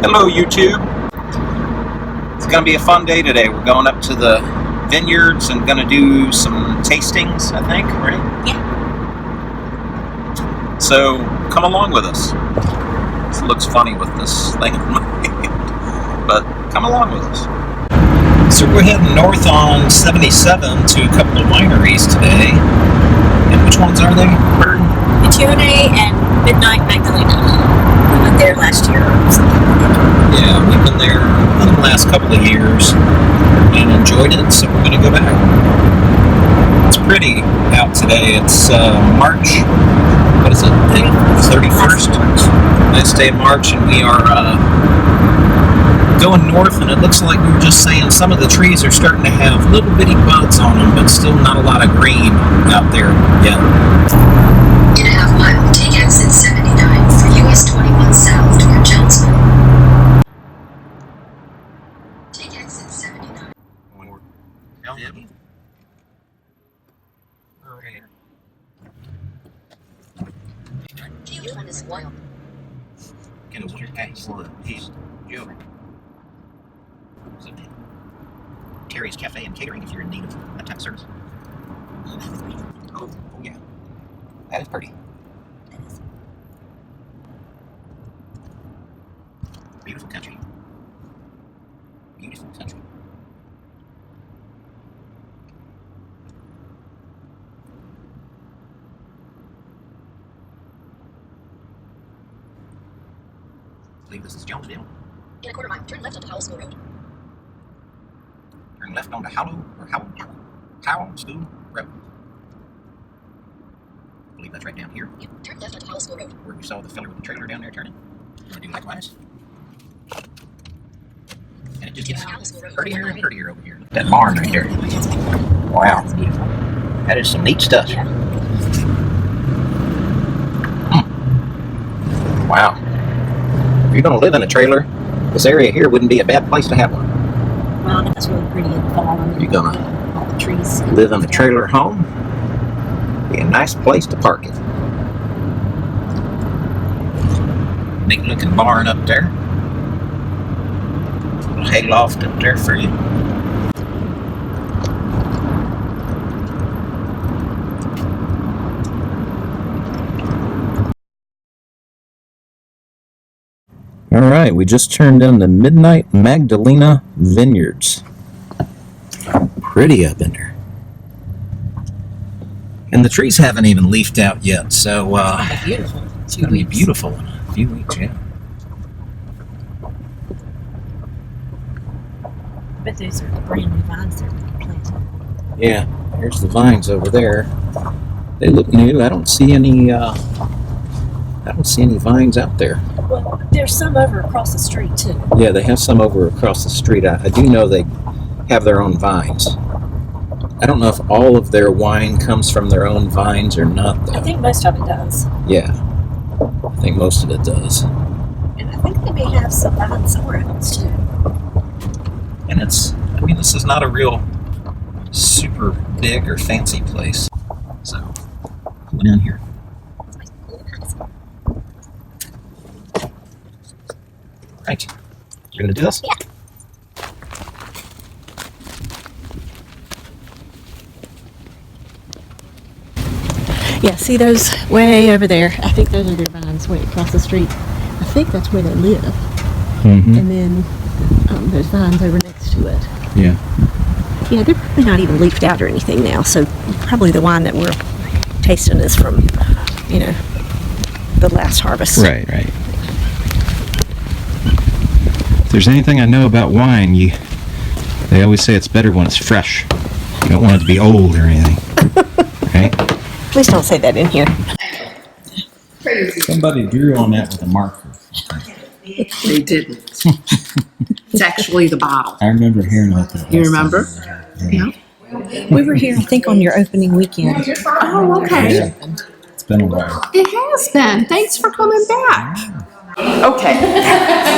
Hello YouTube. It's going to be a fun day today. We're going up to the vineyards and going to do some tastings, I think, right? Yeah. So come along with us. This looks funny with this thing in my hand, but come along with us. So we're heading north on 77 to a couple of wineries today. And which ones are they, Bird? Matune and Midnight Magdalena. We went there last year or something. Yeah, we've been there in the last couple of years and enjoyed it, so we're going to go back. It's pretty out today. It's March, what is it? 31st? Last day of March, and we are going north, and it looks like we were just saying some of the trees are starting to have little bitty buds on them, but still not a lot of green out there yet. In a half mile, take exit 79 for US 21 south toward Jonesville. Take exit 79. One is wild. Terry's Cafe and Catering if you're in need of that type of service. Oh yeah. That is pretty. Beautiful country. Beautiful country. I believe this is Jonesville. In a quarter mile, turn left onto Howell School Road. Turn left onto Howell School Road. I believe that's right down here. Yep, turn left onto Howell School Road. Where we saw the fella with the trailer down there turning. I'm gonna do likewise. And it just gets prettier and prettier over here. That barn right there. Wow. That is some neat stuff. Yeah. Wow. If you're gonna live in a trailer, this area here wouldn't be a bad place to have one. Well, that's really pretty in the fall. You're gonna all the trees. live in a trailer home. Be a nice place to park it. Neat looking barn up there. Little hay loft up there for you. All right, we just turned in the Midnight Magdalena Vineyards. Pretty up in there. And the trees haven't even leafed out yet, so Beautiful. it's going to be beautiful in a few weeks, yeah. But those are the brand new vines they're planting. Yeah, here's the vines over there. They look new. I don't see any vines out there. Well, there's some over across the street too. Yeah, they have some over across the street. I do know they have their own vines. I don't know if all of their wine comes from their own vines or not, though. I think most of it does. Yeah, I think most of it does. And I think they may have some vines somewhere else too. And this is not a real super big or fancy place. So, pulling in here. Right. You're going to do this? Yeah. Yeah, see those way over there? I think those are their vines way across the street. I think that's where they live. Mm-hmm. And then there's vines over next to it. Yeah. Yeah, they're probably not even leafed out or anything now, so probably the wine that we're tasting is from, the last harvest. Right. If there's anything I know about wine, they always say it's better when it's fresh. You don't want it to be old or anything. Right? Please don't say that in here. Somebody drew on that with a marker. They didn't. It's actually the bottle. I remember hearing about that. You remember? Yeah. We were here, I think, on your opening weekend. Oh, okay. Yeah. It's been a while. It has been. Thanks for coming back. Okay.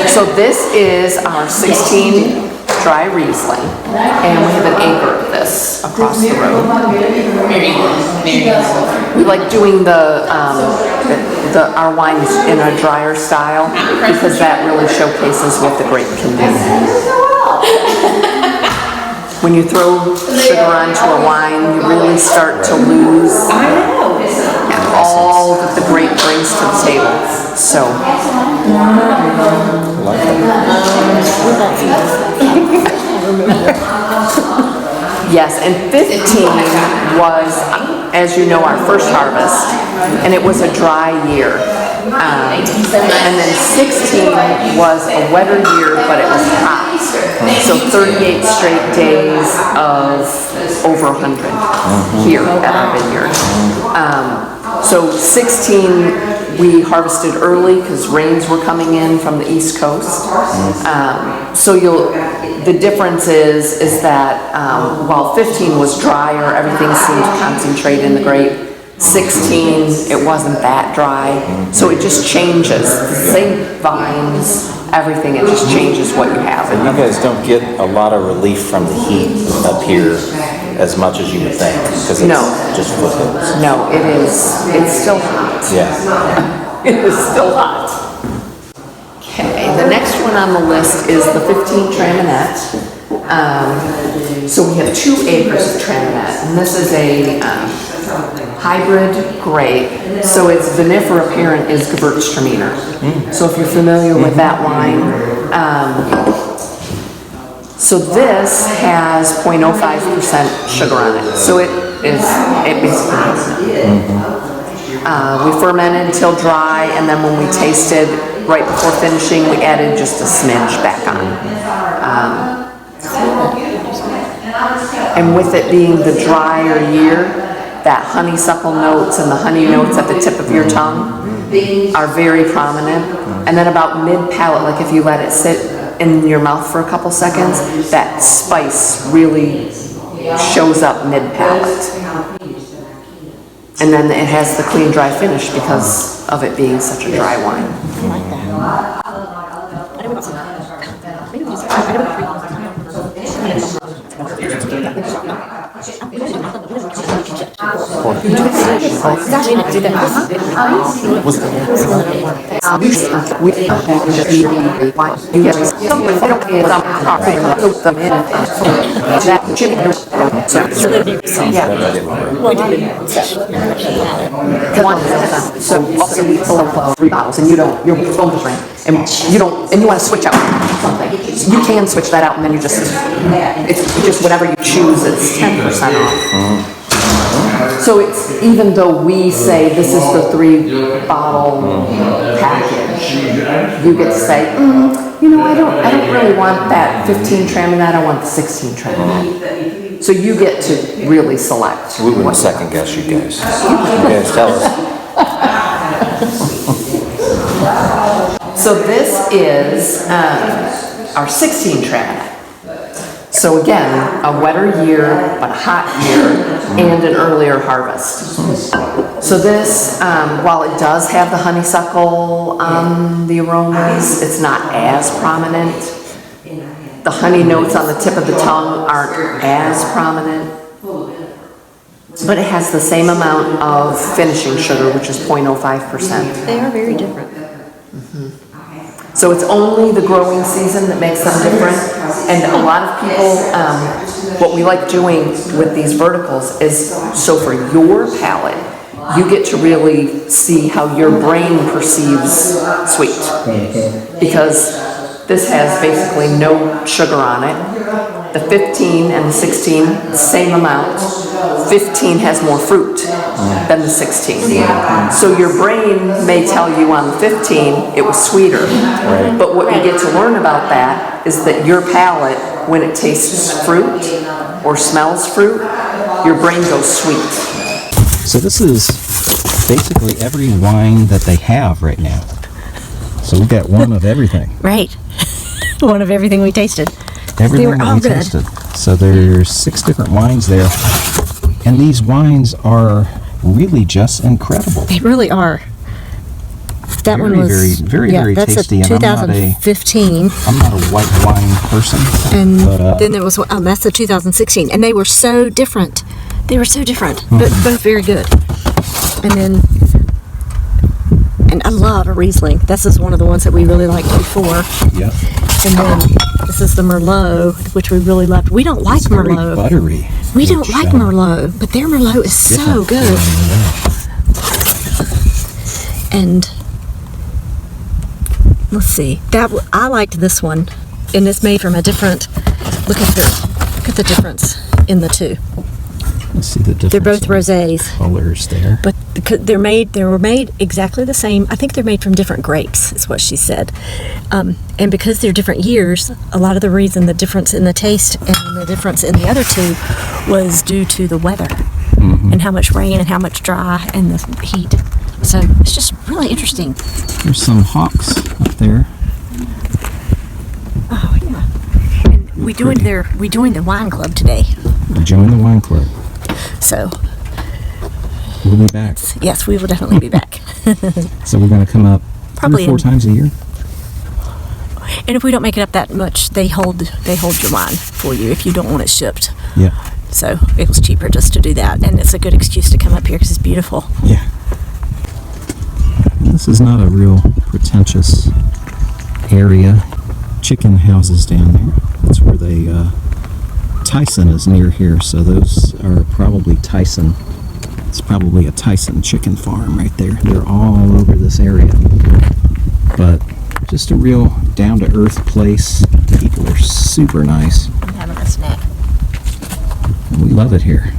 So this is our 16 dry Riesling, and we have an acre of this across the road. We like doing our wines in a drier style because that really showcases what the grape can do. When you throw sugar onto a wine, you really start to lose all that the grape brings to the table. So, yes, and 15 was, as you know, our first harvest, and it was a dry year. And then 16 was a wetter year, but it was hot. So 38 straight days of over 100 here at our vineyard. So 16 we harvested early because rains were coming in from the East Coast. So the difference is that while 15 was drier, everything seemed to concentrate in the grape. 16, it wasn't that dry, so it just changes. Same vines, everything, it just changes what you have. And you guys don't get a lot of relief from the heat up here as much as you would think, because it's just foothills. No, it's still hot. Yeah. It is still hot. Okay, the next one on the list is the 15 Traminette. So we have 2 acres of Traminette, and this is a hybrid grape. So its vinifera parent is Gewürztraminer. So if you're familiar with that wine, so this has 0.05% sugar on it. So it basically we fermented until dry, and then when we tasted right before finishing, we added just a smidge back on. And with it being the drier year, that honeysuckle notes and the honey notes at the tip of your tongue are very prominent. And then about mid-palate, like if you let it sit in your mouth for a couple seconds, that spice really shows up mid-palate. And then it has the clean, dry finish because of it being such a dry wine. I like So also we pull up 3 bottles, and you're phone to drink, and you want to switch out something. You can switch that out, and then it's just whatever you choose. It's 10% off. So it's, even though we say this is the 3-bottle package, you get to say, I don't really want that 15 Traminette. I want the 16 Traminette. So you get to really select. We wouldn't second guess you guys. You guys tell us. So this is our 16 Traminette. So again, a wetter year, but a hot year, and an earlier harvest. So this, while it does have the honeysuckle on the aromas, it's not as prominent. The honey notes on the tip of the tongue aren't as prominent. But it has the same amount of finishing sugar, which is 0.05%. They are very different. So it's only the growing season that makes them different. And a lot of people, what we like doing with these verticals is, so for your palate, you get to really see how your brain perceives sweet. Because this has basically no sugar on it. The 15 and the 16, same amount. 15 has more fruit than the 16. So your brain may tell you on the 15 it was sweeter. Right. But what you get to learn about that is that your palate, when it tastes fruit or smells fruit, your brain goes sweet. So this is basically every wine that they have right now. So we got one of everything. Right. One of everything we tasted. Everything were that all we good. tasted. So there's 6 different wines there. And these wines are really just incredible. They really are. That one Very, was very that's tasty, a and I'm not a- 2015. I'm not a white wine person, And but then there was that's the 2016, and they were so different. They were so different, but both very good. And I love a Riesling. This is one of the ones that we really liked before. yeah, And then this is the Merlot, which we really loved. We don't like it's very Merlot. buttery. We don't which, like Merlot, but their Merlot is so different good. from Merlot. And let's see, I liked this one, and it's made from a different. Look at the difference in the two. Let's see the difference. They're both in rosés, colors there. but they were made exactly the same. I think they're made from different grapes, is what she said. And because they're different years, a lot of the reason the difference in the taste and the difference in the other two was due to the weather and how much rain and how much dry and the heat. So it's just really interesting. There's some hawks up there. Oh yeah. And we joined the wine club today. Join the wine club. So We'll be back. yes, we will definitely be back. So we're going to come up Probably 3 or 4 in- times a year. And if we don't make it up that much, they hold your wine for you if you don't want it shipped. Yeah. So it was cheaper just to do that, and it's a good excuse to come up here because it's beautiful. Yeah. This is not a real pretentious area. Chicken houses down there. That's where they, Tyson is near here, so those are probably Tyson. It's probably a Tyson chicken farm right there. They're all over this area. But just a real down-to-earth place. People are super nice. I'm having a snack. We love it here.